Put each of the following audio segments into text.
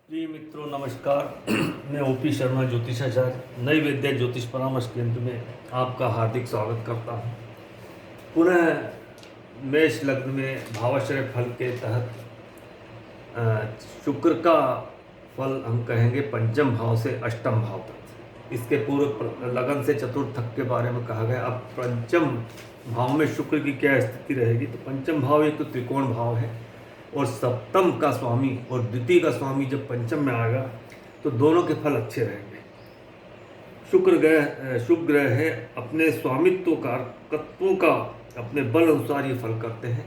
जी मित्रों नमस्कार। मैं ओपी शर्मा ज्योतिषाचार्य नई विद्या ज्योतिष परामर्श केंद्र में आपका हार्दिक स्वागत करता हूं। पुनः मेष लग्न में भावाश्रय फल के तहत शुक्र का फल हम कहेंगे पंचम भाव से अष्टम भाव तक। इसके पूर्व लगन से चतुर्थ तक के बारे में कहा गया। अब पंचम भाव में शुक्र की क्या स्थिति रहेगी, तो पंचम भाव एक तो त्रिकोण भाव है और सप्तम का स्वामी और द्वितीय का स्वामी जब पंचम में आएगा तो दोनों के फल अच्छे रहेंगे। शुभ ग्रह है, अपने स्वामित्व कारकत्वों का अपने बल अनुसार ये फल करते हैं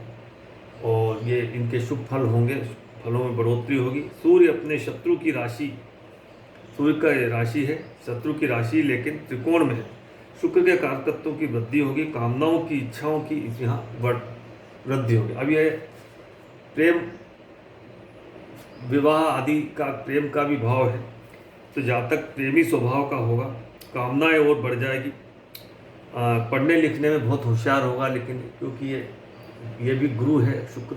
और ये इनके शुभ फल होंगे, फलों में बढ़ोतरी होगी। सूर्य अपने शत्रु की राशि, सूर्य का ये राशि है शत्रु की राशि लेकिन त्रिकोण में है। शुक्र के कारकत्वों की वृद्धि होगी, कामनाओं की इच्छाओं की यहाँ वृद्धि होगी। अब ये प्रेम विवाह आदि का प्रेम का भी भाव है, तो जातक प्रेमी स्वभाव का होगा, कामनाएं और बढ़ जाएगी। पढ़ने लिखने में बहुत होशियार होगा, लेकिन क्योंकि ये भी गुरु है, शुक्र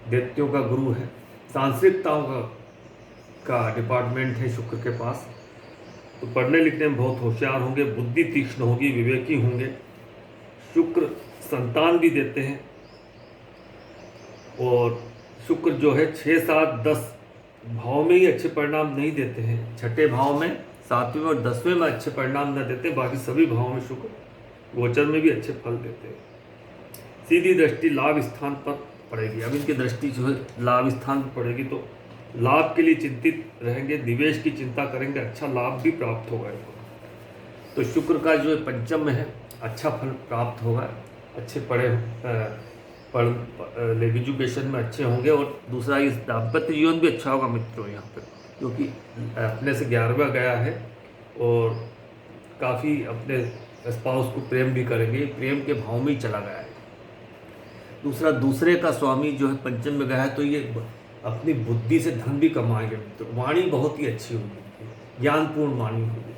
दैत्यों का गुरु है, सांस्कृतिकताओं का डिपार्टमेंट है शुक्र के पास, तो पढ़ने लिखने में बहुत होशियार होंगे, बुद्धि तीक्ष्ण होगी, विवेकी होंगे। शुक्र संतान भी देते हैं और शुक्र जो है 6, 7, 10 भाव में ही अच्छे परिणाम नहीं देते हैं। छठे भाव में, 7वें और 10वें में अच्छे परिणाम न देते, बाकी सभी भावों में शुक्र गोचर में भी अच्छे फल देते हैं। सीधी दृष्टि लाभ स्थान पर पड़ेगी। अब इनकी दृष्टि जो है लाभ स्थान पर पड़ेगी तो लाभ के लिए चिंतित रहेंगे, निवेश की चिंता करेंगे, अच्छा लाभ भी प्राप्त होगा इनको। तो शुक्र का जो पंचम में है अच्छा फल प्राप्त होगा, अच्छे एजुकेशन में अच्छे होंगे। और दूसरा इस दाम्पत्य जीवन भी अच्छा होगा मित्रों यहाँ पर, क्योंकि अपने से 11वां गया है और काफ़ी अपने स्पाउस को प्रेम भी करेंगे, प्रेम के भाव में ही चला गया है। दूसरा दूसरे का स्वामी जो है पंचम में गया है, तो ये अपनी बुद्धि से धन भी कमाएंगे मित्रों। वाणी बहुत ही अच्छी होगी, ज्ञानपूर्ण वाणी होगी।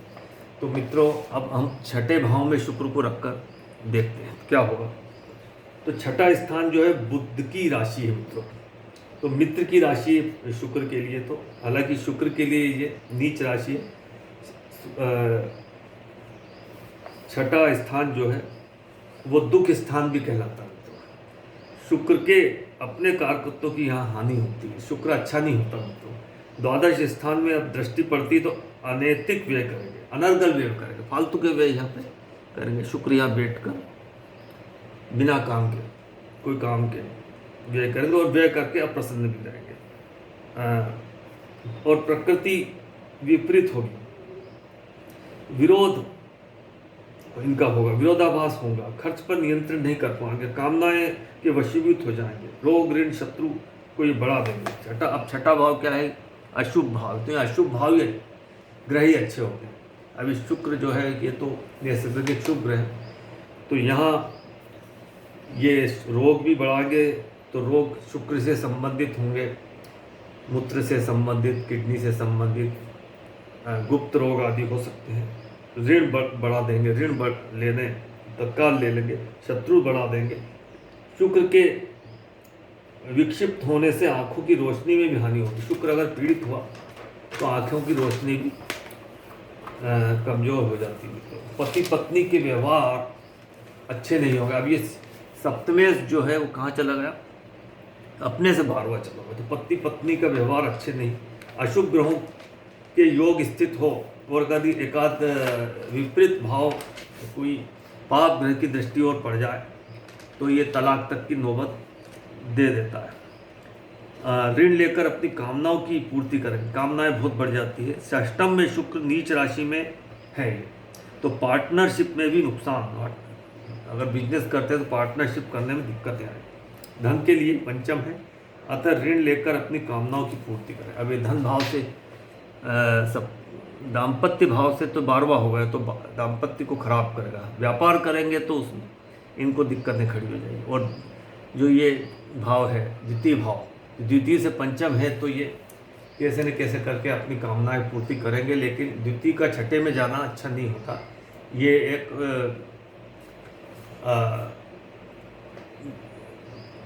तो मित्रों अब हम छठे भाव में शुक्र को रखकर देखते हैं क्या होगा। तो छठा स्थान जो है बुध की राशि है मित्रों, तो मित्र की राशि है शुक्र के लिए। तो हालांकि शुक्र के लिए ये नीच राशि है। छठा स्थान जो है वो दुख स्थान भी कहलाता है मित्रों। शुक्र के अपने कारकत्वों की यहाँ हानि होती है, शुक्र अच्छा नहीं होता मित्रों। द्वादश स्थान में अब दृष्टि पड़ती तो अनैतिक व्यय करेंगे, अनर्गल व्यय करेंगे, फालतू के व्यय यहाँ पे करेंगे। शुक्र यहाँ बैठ कर बिना काम के, कोई काम के व्यय करेंगे और व्यय करके अप्रसन्न भी रहेंगे। और प्रकृति विपरीत होगी, विरोध इनका होगा, विरोधाभास होगा, खर्च पर नियंत्रण नहीं कर पाएंगे, कामनाएं के वशीभूत हो जाएंगे, रोग ऋण शत्रु को ये बढ़ा देंगे। अब छठा भाव क्या है, अशुभ भाव। तो ये अशुभ भाव ही ग्रह ही अच्छे होते हैं। अभी शुक्र जो है ये तो नैसर्गिक शुभ ग्रह है, तो यहाँ ये रोग भी बढ़ाएंगे। तो रोग शुक्र से संबंधित होंगे, मूत्र से संबंधित, किडनी से संबंधित, गुप्त रोग आदि हो सकते हैं। ऋण बढ़ा देंगे, लेने तत्काल ले लेंगे, शत्रु बढ़ा देंगे। शुक्र के विक्षिप्त होने से आंखों की रोशनी में भी हानि होगी। शुक्र अगर पीड़ित हुआ तो आंखों की रोशनी भी कमजोर हो जाती है। पति पत्नी के व्यवहार अच्छे नहीं होंगे। अब ये सप्तमेश जो है वो कहाँ चला गया, अपने से 12वां चला गया, तो पति पत्नी का व्यवहार अच्छे नहीं। अशुभ ग्रहों के योग स्थित हो और कभी एकाध विपरीत भाव, कोई पाप ग्रह की दृष्टि और पड़ जाए तो ये तलाक तक की नौबत दे देता है। ऋण लेकर अपनी कामनाओं की पूर्ति करें, कामनाएं बहुत बढ़ जाती है। षष्टम में शुक्र नीच राशि में है, तो पार्टनरशिप में भी नुकसान। अगर बिजनेस करते हैं तो पार्टनरशिप करने में दिक्कतें आए। धन के लिए पंचम है, अतः ऋण लेकर अपनी कामनाओं की पूर्ति करें। अब ये धन भाव से सब दाम्पत्य भाव से तो 12वां हो गया, तो दाम्पत्य को खराब करेगा। व्यापार करेंगे तो उसमें इनको दिक्कतें खड़ी हो जाएगी। और जो ये भाव है द्वितीय भाव, द्वितीय से पंचम है, तो ये कैसे न कैसे करके अपनी कामनाएं पूर्ति करेंगे। लेकिन द्वितीय का छठे में जाना अच्छा नहीं होता। ये एक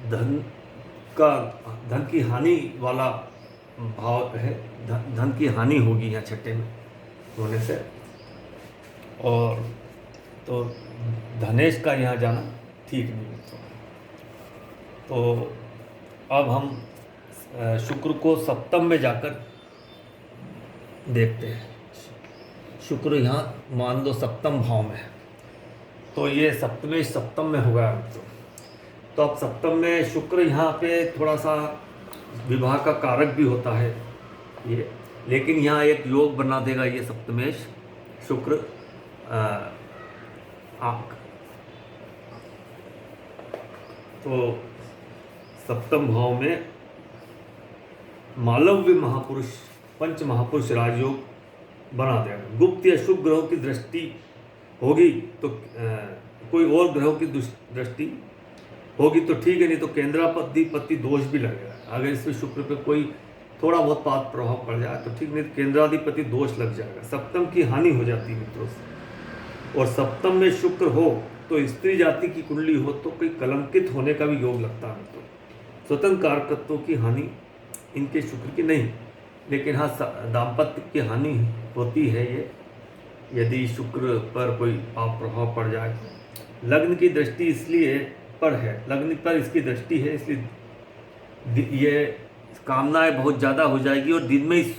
धन की हानि वाला भाव है, धन की हानि होगी यहाँ छठे में होने से। और तो धनेश का यहाँ जाना ठीक नहीं मित्रों। तो अब हम शुक्र को सप्तम में जाकर देखते हैं। शुक्र यहाँ मान लो सप्तम भाव में है, तो ये सप्तमेश सप्तम में होगा मित्रों। तो अब सप्तम में शुक्र यहाँ पे थोड़ा सा विवाह का कारक भी होता है ये, लेकिन यहाँ एक योग बना देगा ये सप्तमेश शुक्र तो सप्तम भाव में मालव्य महापुरुष पंच महापुरुष राजयोग बना देगा। गुप्त या शुभ ग्रहों की दृष्टि होगी तो कोई और ग्रहों की दृष्टि होगी तो ठीक है, नहीं तो केंद्राधिपति दोष भी लगेगा। अगर इसमें शुक्र पे कोई थोड़ा बहुत पात प्रभाव पड़ जाए तो ठीक, नहीं तो केंद्राधिपति दोष लग जाएगा, सप्तम की हानि हो जाती है मित्रों से। और सप्तम में शुक्र हो तो स्त्री जाति की कुंडली हो तो कोई कलंकित होने का भी योग लगता है मित्रों। स्वतंत्र कारकत्वों की हानि इनके शुक्र की नहीं, लेकिन हाँ दाम्पत्य की हानि होती है ये यदि शुक्र पर कोई पाप प्रभाव पड़ जाए। लग्न की दृष्टि इसलिए पर है, लग्न पर इसकी दृष्टि है, इसलिए ये कामनाएं बहुत ज़्यादा हो जाएगी और दिन में ही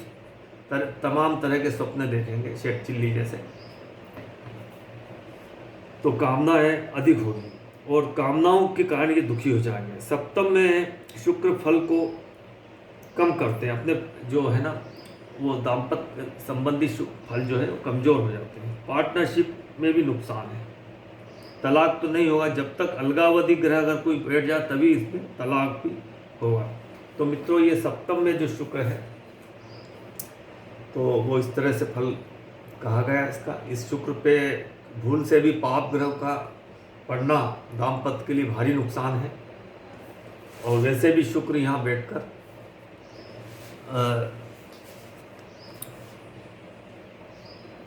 तमाम तरह के स्वप्न देखेंगे शेख चिल्ली जैसे, तो कामनाएं अधिक होगी और कामनाओं के कारण ये दुखी हो जाएंगे। सप्तम में शुक्र फल को कम करते हैं, अपने जो है ना वो दाम्पत्य संबंधी फल जो है वो कमज़ोर हो जाते हैं। पार्टनरशिप में भी नुकसान है, तलाक तो नहीं होगा जब तक अलगावधि ग्रह अगर कोई बैठ जाए तभी इसमें तलाक भी होगा। तो मित्रों ये सप्तम में जो शुक्र है तो वो इस तरह से फल कहा गया इसका। इस शुक्र पे भूल से भी पाप ग्रह का पड़ना दाम्पत्य के लिए भारी नुकसान है। और वैसे भी शुक्र यहाँ बैठकर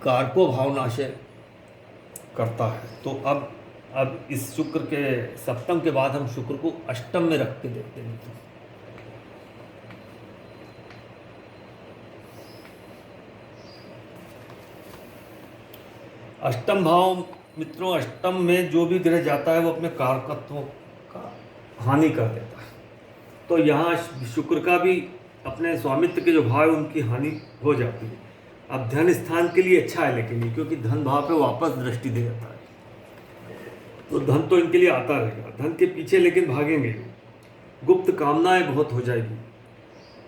कारको भावनाशय करता है। तो अब इस शुक्र के सप्तम के बाद हम शुक्र को अष्टम में रख के देखते हैं। तो अष्टम भाव मित्रों, अष्टम में जो भी ग्रह जाता है वो अपने कारकत्वों का हानि कर देता है। तो यहाँ शुक्र का भी अपने स्वामित्व के जो भाव है उनकी हानि हो जाती है। अब धन स्थान के लिए अच्छा है लेकिन ये क्योंकि धन भाव पे वापस दृष्टि दे जाता है तो धन तो इनके लिए आता रहेगा, धन के पीछे लेकिन भागेंगे। गुप्त कामनाएं बहुत हो जाएगी,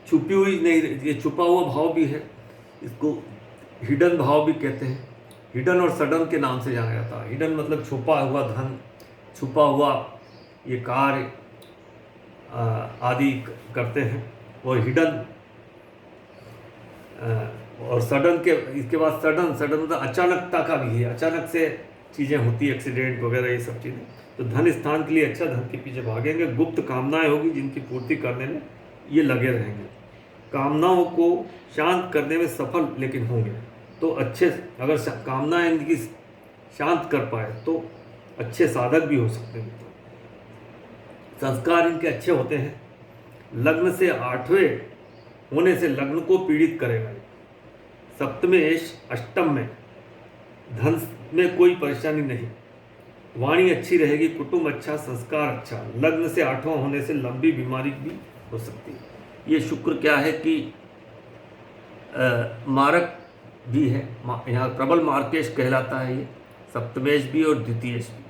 छुपी हुई नहीं, ये छुपा हुआ भाव भी है, इसको हिडन भाव भी कहते हैं। हिडन और सडन के नाम से जाना जाता है। हिडन मतलब छुपा हुआ धन, छुपा हुआ ये कार्य आदि करते हैं। और हिडन और सडन के इसके बाद सडन मतलब अचानकता का भी है, अचानक से चीज़ें होती है, एक्सीडेंट वगैरह ये सब चीज़ें। तो धन स्थान के लिए अच्छा, धन के पीछे भागेंगे। गुप्त कामनाएं होगी जिनकी पूर्ति करने में ये लगे रहेंगे। कामनाओं को शांत करने में सफल लेकिन होंगे तो अच्छे, अगर कामनाएं इनकी शांत कर पाए तो अच्छे साधक भी हो सकते हैं। संस्कार इनके अच्छे होते हैं। लग्न से 8वें होने से लग्न को पीड़ित करेगा। सप्तमेश अष्टम में धन में कोई परेशानी नहीं, वाणी अच्छी रहेगी, कुटुंब अच्छा, संस्कार अच्छा। लग्न से 8वां होने से लंबी बीमारी भी हो सकती है। ये शुक्र क्या है कि मारक भी है, यहाँ प्रबल मार्केश कहलाता है ये, सप्तमेश भी और द्वितीयेश भी।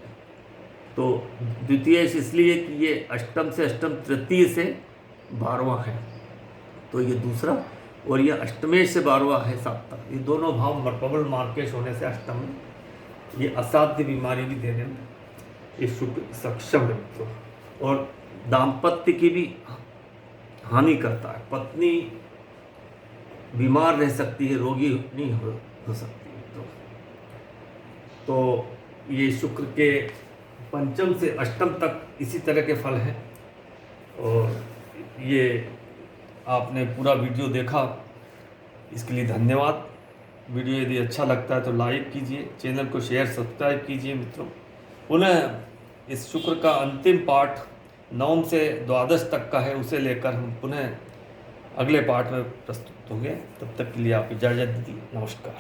तो द्वितीयेश इसलिए कि ये अष्टम से अष्टम, तृतीय से 12वां है, तो ये दूसरा, और ये अष्टमेश से 12वां है सप्तम। ये दोनों भाव प्रबल मार्केश होने से अष्टम में ये असाध्य बीमारी भी देने में ये शुक्र सक्षम है। तो और दाम्पत्य की भी हानि करता है, पत्नी बीमार रह सकती है, रोगी नहीं हो सकती है। तो ये शुक्र के पंचम से अष्टम तक इसी तरह के फल हैं। और ये आपने पूरा वीडियो देखा, इसके लिए धन्यवाद। वीडियो यदि अच्छा लगता है तो लाइक कीजिए, चैनल को शेयर सब्सक्राइब कीजिए मित्रों। पुनः इस शुक्र का अंतिम पाठ 9 से द्वादश तक का है, उसे लेकर हम पुनः अगले पार्ट में प्रस्तुत होंगे। तब तक के लिए आप इजाज़त दीजिए। नमस्कार।